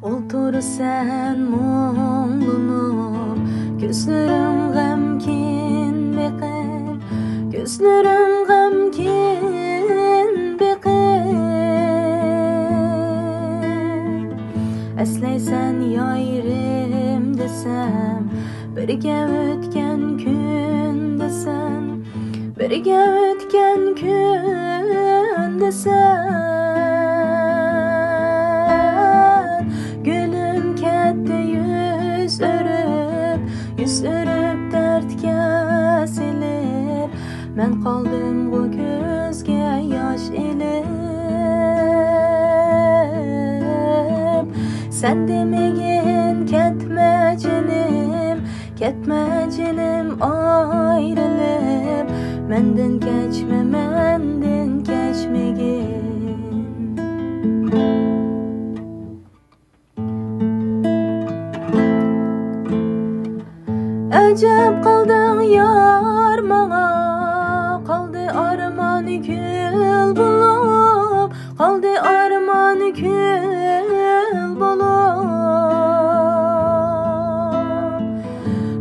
Otursan muğlunum, gözlerim gamkin beqer, gözlerim gamkin beqer. Eslaysan yayrim desem, birge ötken gün desem, birge ötken gün desem. Yüz örüp dertke silir, men kaldım bu gözge yaş ilip. Sen demegin ketme cinim ayrılıp, menden geçmegin. Acab kaldın yar mağa, kaldı arman kül bulup, kaldı arman kül bulup.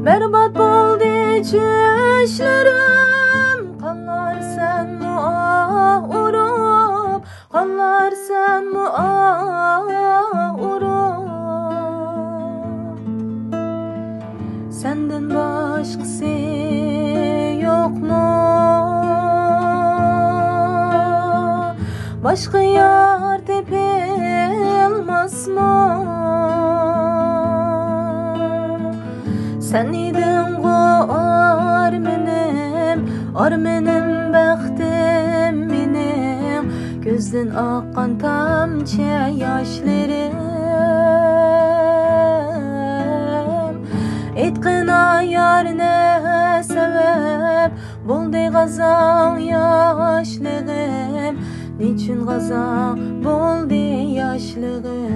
Berbat boldu çüşlerim, kallarsan mı ah urup, kallarsan mı ah urup. Senden başkası yok mu? Başka yar tepilmez mi? Sen idin o armenim bəxtim benim, gözden akkan tamçı yaşlarım. Etqina yar ne sebep, buldu gazan yaşlığım, niçin gazan buldu yaşlığım.